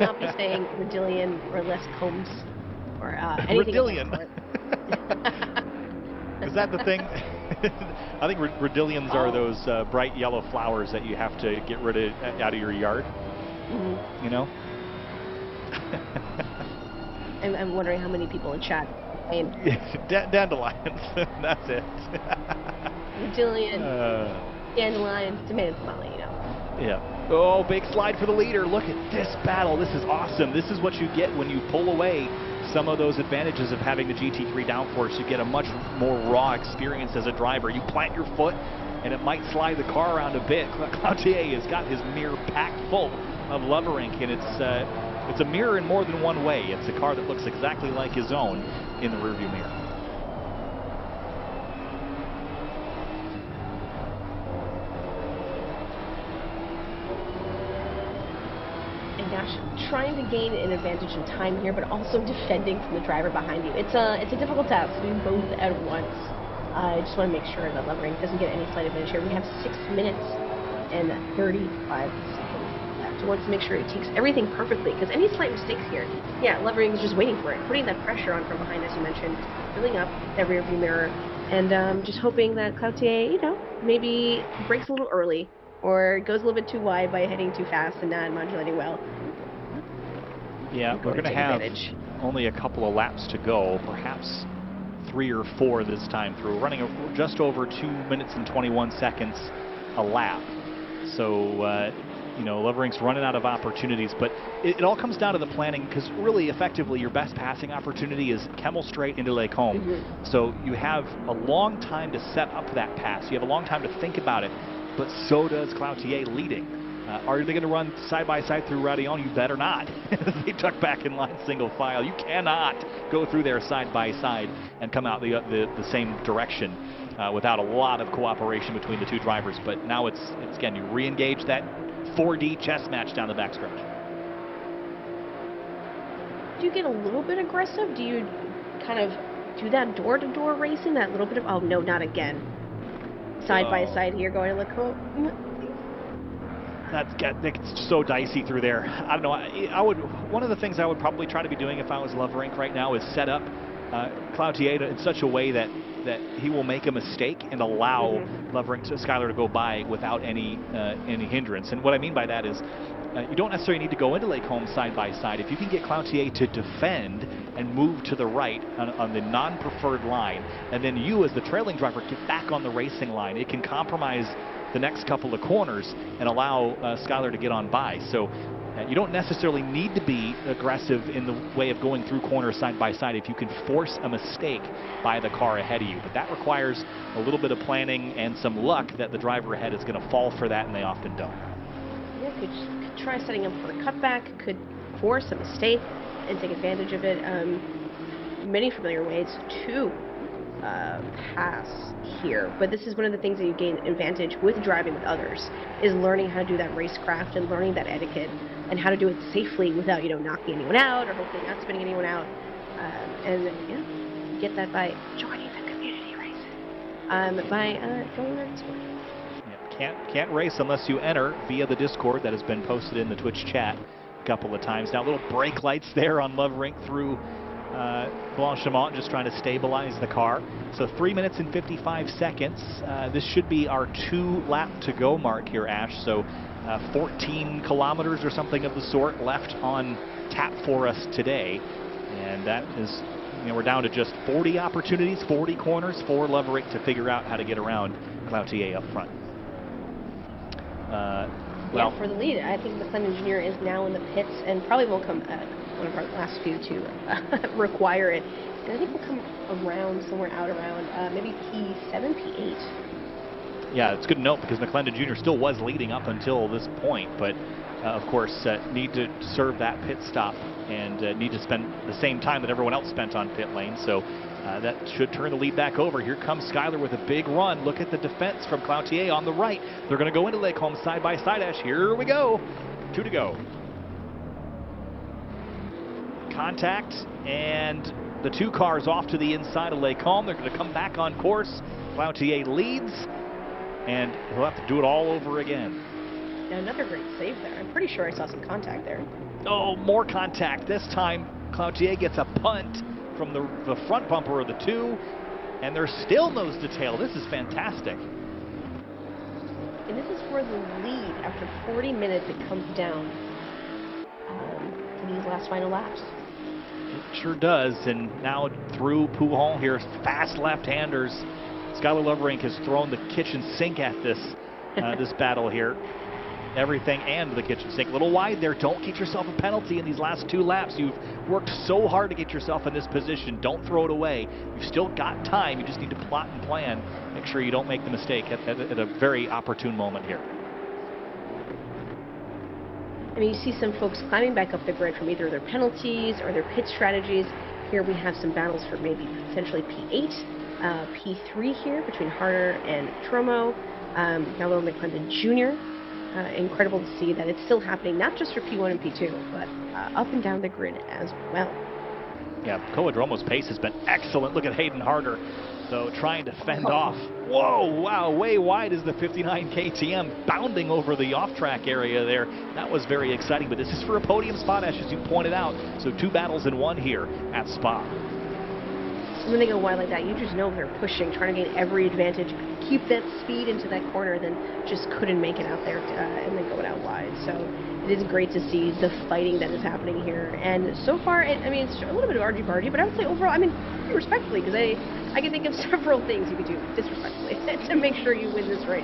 not be saying Rodillion or Les Combs or anything Rodillion. else. Is that the thing? I think Rodillions are those bright yellow flowers that you have to get rid of out of your yard. Mm-hmm. You know? I'm wondering how many people in chat named Dandelions. That's it. Rodillion, dandelions, tomato smiley, you know. Yeah. Oh, big slide for the leader. Look at this battle. This is awesome. This is what you get when you pull away some of those advantages of having the GT3 downforce. You get a much more raw experience as a driver. You plant your foot, and it might slide the car around a bit. Cloutier has got his mirror packed full of Lovering, and it's a mirror in more than one way. It's a car that looks exactly like his own in the rearview mirror. Trying to gain an advantage in time here, but also defending from the driver behind you. It's a difficult task to do both at once. I just want to make sure that Lovering doesn't get any slight advantage here. We have 6 minutes and 35 seconds left. So wants to make sure he takes everything perfectly, because any slight mistakes here, yeah, Lovering is just waiting for it, putting that pressure on from behind, as you mentioned, filling up that rear view mirror, and just hoping that Cloutier, you know, maybe breaks a little early or goes a little bit too wide by heading too fast and not modulating well. Yeah, we're going to have only a couple of laps to go, perhaps 3 or 4 this time through. We're running just over 2 minutes and 21 seconds a lap. So, you know, Lovering's running out of opportunities, but it all comes down to the planning, because really, effectively, your best passing opportunity is Kemmel Straight into Les Combes. Mm-hmm. So you have a long time to set up that pass. You have a long time to think about it, but so does Cloutier leading. Are they going to run side-by-side through Radillon? You better not. They tuck back in line single file. You cannot go through there side-by-side and come out the same direction without a lot of cooperation between the two drivers. But now it's again, you re-engage that 4D chess match down the backstretch. Do you get a little bit aggressive? Do you kind of do that door-to-door racing? That little bit of, oh no, not again. Side-by-side here going to Les Combes. It's so dicey through there. I don't know. I would. One of the things I would probably try to be doing if I was Lovering right now is set up Cloutier in such a way that he will make a mistake and allow Lovering Skylar to go by without any hindrance. And what I mean by that is you don't necessarily need to go into Les Combes side by side. If you can get Cloutier to defend and move to the right on the non-preferred line, and then you as the trailing driver get back on the racing line, it can compromise the next couple of corners and allow Skylar to get on by. So you don't necessarily need to be aggressive in the way of going through corners side by side if you can force a mistake by the car ahead of you. But that requires a little bit of planning and some luck that the driver ahead is going to fall for that, and they often don't. Yeah, could try setting up for a cutback, could force a mistake and take advantage of it. Many familiar ways to pass here, but this is one of the things that you gain advantage with driving with others, is learning how to do that racecraft and learning that etiquette and how to do it safely without, you know, knocking anyone out or hopefully not spinning anyone out, and yeah, get that by joining the community race, by joining our Discord. Yeah, can't race unless you enter via the Discord that has been posted in the Twitch chat a couple of times. Now, little brake lights there on Lovering through Blanchimont, just trying to stabilize the car. So 3 minutes and 55 seconds. This should be our 2 lap to go mark here, Ash. So 14 kilometers or something of the sort left on tap for us today. And that is, you know, we're down to just 40 opportunities, 40 corners for Lovering to figure out how to get around Cloutier up front. Well, for the lead, I think the McLaren engineer is now in the pits and probably will come one of our last few to require it. And I think we'll come around somewhere out around maybe P7, P8. Yeah, it's good to note because McClendon Jr. still was leading up until this point, but of course need to serve that pit stop and need to spend the same time that everyone else spent on pit lane. So that should turn the lead back over. Here comes Skylar with a big run. Look at the defense from Cloutier on the right. They're going to go into Les Combes side by side, Ash. Here we go. 2 to go. Contact, and the 2 cars off to the inside of Les Combes. They're going to come back on course. Cloutier leads, and he'll have to do it all over again. Yeah, another great save there. I'm pretty sure I saw some contact there. Oh, more contact. This time, Cloutier gets a punt from the front bumper of the two, and they're still nose to tail. This is fantastic. And this is for the lead. After 40 minutes, it comes down to these last final laps. It sure does. And now through Pouhon here, fast left-handers. Skylar Loverink has thrown the kitchen sink at this this battle here. Everything and the kitchen sink. A little wide there. Don't get yourself a penalty in these last 2 laps. You've worked so hard to get yourself in this position. Don't throw it away. You've still got time. You just need to plot and plan. Make sure you don't make the mistake at a very opportune moment here. I mean, you see some folks climbing back up the grid from either their penalties or their pit strategies. Here we have some battles for maybe potentially P8, P3 here between Harder and Tromo. Gallo McClendon Jr. Incredible to see that it's still happening, not just for P1 and P2, but up and down the grid as well. Yeah, Coadromo's pace has been excellent. Look at Hayden Harder, though, trying to fend off. Whoa, wow, way wide is the 59 KTM, bounding over the off-track area there. That was very exciting, but this is for a podium spot, as you pointed out. So 2 battles in 1 here at Spa. When they go wide like that, you just know they're pushing, trying to gain every advantage, keep that speed into that corner, then just couldn't make it out there and then going out wide. So it is great to see the fighting that is happening here. And so far, I mean, it's a little bit of argy-bargy, but I would say overall, I mean, pretty respectfully, because I can think of several things you could do disrespectfully to make sure you win this race.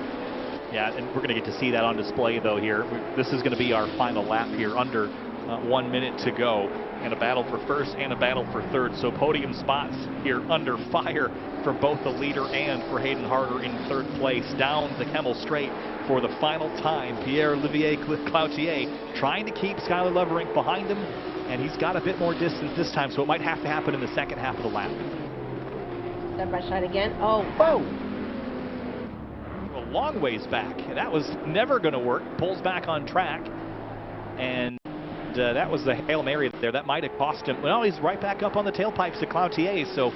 Yeah, and we're going to get to see that on display, though, here. This is going to be our final lap here, under 1 minute to go, and a battle for first and a battle for third. So podium spots here under fire for both the leader and for Hayden Harder in third place. Down the Kemmel Straight for the final time, Pierre-Olivier Cloutier trying to keep Skylar Loverink behind him, and he's got a bit more distance this time, so it might have to happen in the second half of the lap. Side by side again. Oh, whoa! A long ways back. That was never going to work. Pulls back on track, and that was the Hail Mary there. That might have cost him. Well, he's right back up on the tailpipes to Cloutier, so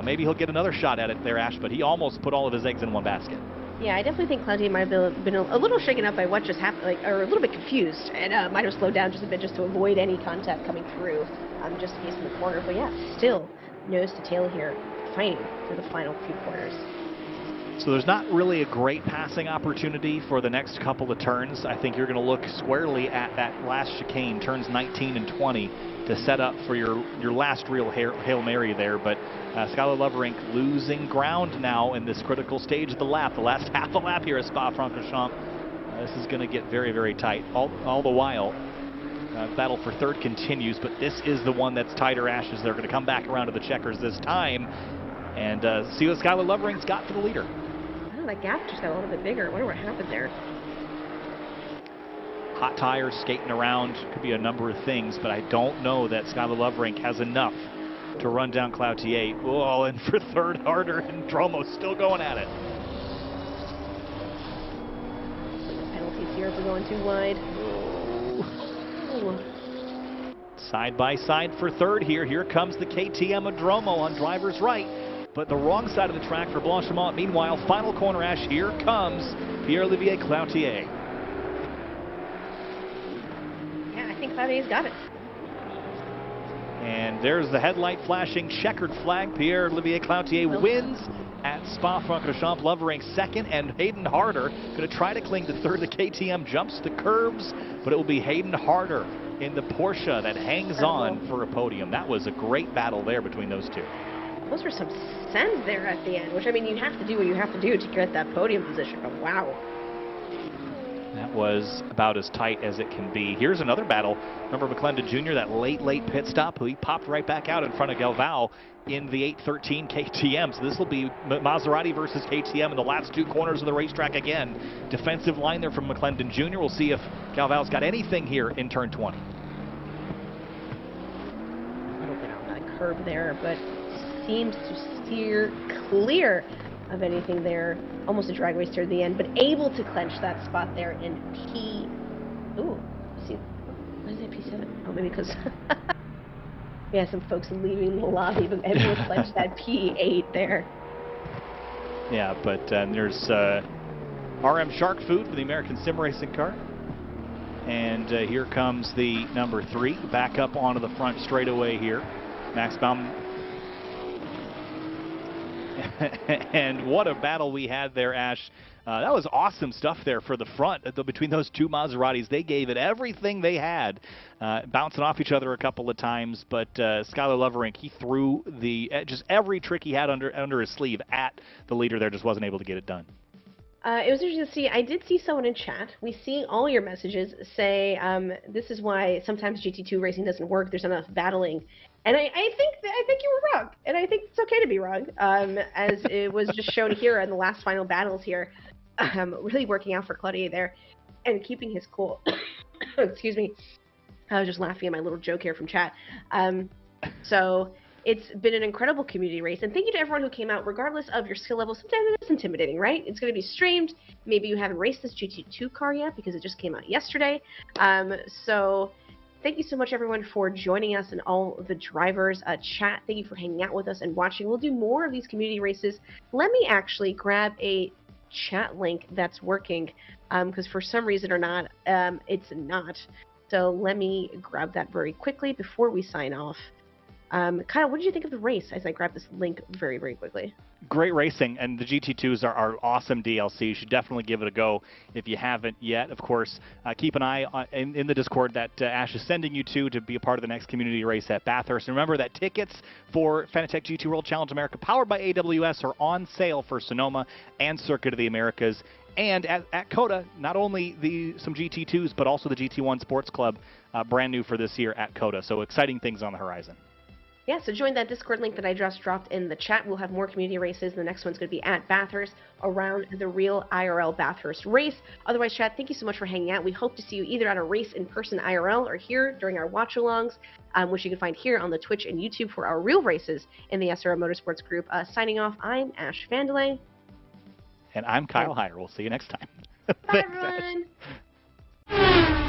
maybe he'll get another shot at it there, Ash, but he almost put all of his eggs in one basket. Yeah, I definitely think Cloutier might have been a little shaken up by what just happened, or a little bit confused, and might have slowed down just a bit just to avoid any contact coming through, just in case in the corner. But yeah, still nose to tail here, fighting for the final few corners. So there's not really a great passing opportunity for the next couple of turns. I think you're going to look squarely at that last chicane, turns 19 and 20, to set up for your last real Hail Mary there. But Skylar Loverink losing ground now in this critical stage of the lap, the last half a lap here at Spa Francorchamps. This is going to get very, very tight. All the while, battle for third continues, but this is the one that's tighter, Ashes. They're going to come back around to the checkers this time and see what Skylar Loverink's got for the leader. That gap just got a little bit bigger. I wonder what happened there. Hot tires, skating around, could be a number of things, but I don't know that Skylar Loverink has enough to run down Cloutier. Oh, and for third, Harder, and Dromo still going at it. Penalties here if we're going too wide. Side by side for third here. Here comes the KTM of Dromo on driver's right, but the wrong side of the track for Blanchimont. Meanwhile, final corner, Ash, here comes Pierre-Olivier Cloutier. Yeah, I think Cloutier's got it. And there's the headlight flashing, checkered flag. Pierre-Olivier Cloutier wins at Spa Francorchamps. Loverink second, and Hayden Harder going to try to cling to third. The KTM jumps the curves, but it will be Hayden Harder in the Porsche that hangs on for a podium. That was a great battle there between those two. Those were some sends there at the end, which, I mean, you have to do what you have to do to get that podium position, but wow. That was about as tight as it can be. Here's another battle. Remember McClendon Jr., that late pit stop, who he popped right back out in front of Galvao in the 813 KTM. So this will be Maserati versus KTM in the last two corners of the racetrack again. Defensive line there from McClendon Jr. We'll see if Galvao's got anything here in turn 20. A little bit on that curve there, but seems to steer clear of anything there. Almost a drag race toward the end, but able to clench that spot there in P. Ooh, see, what is that, P7? Oh, maybe because we had some folks leaving the lobby, but able to clench that P8 there. Yeah, but there's RM Shark Food for the American Sim Racing car. And here comes the number 3 back up onto the front straightaway here. Max Baum. And what a battle we had there, Ash. That was awesome stuff there for the front. Between those two Maseratis, they gave it everything they had, bouncing off each other a couple of times. But Skylar Loverink, he threw just every trick he had under his sleeve at the leader there, just wasn't able to get it done. It was interesting to see. I did see someone in chat. We see all your messages say this is why sometimes GT2 racing doesn't work. There's not enough battling, and I think you were wrong, and I think it's okay to be wrong. As it was just shown here in the last final battles here, really working out for Claudia there, and keeping his cool. Excuse me. I was just laughing at my little joke here from chat. So. It's been an incredible community race, and thank you to everyone who came out, regardless of your skill level. Sometimes it's intimidating, right? It's going to be streamed. Maybe you haven't raced this GT2 car yet because it just came out yesterday. So thank you so much, everyone, for joining us and all of the drivers. Chat, thank you for hanging out with us and watching. We'll do more of these community races. Let me actually grab a chat link that's working, because for some reason or not, it's not. So let me grab that very quickly before we sign off. Kyle, what did you think of the race as I grab this link very, very quickly? Great racing, and the GT2s are awesome DLC. You should definitely give it a go if you haven't yet. Of course, keep an eye on, in the Discord that Ash is sending you to be a part of the next community race at Bathurst. And remember that tickets for Fanatec GT World Challenge America, powered by AWS, are on sale for Sonoma and Circuit of the Americas. And at COTA, not only some GT2s, but also the GT1 Sports Club, brand new for this year at COTA. So exciting things on the horizon. Yeah, so join that Discord link that I just dropped in the chat. We'll have more community races. The next one's going to be at Bathurst, around the real IRL Bathurst race. Otherwise, chat, thank you so much for hanging out. We hope to see you either at a race in person IRL or here during our watch-alongs, which you can find here on the Twitch and YouTube for our real races in the SRO Motorsports group. Signing off, I'm Ash Vandelay. And I'm Kyle Heyer. We'll see you next time. Bye, everyone.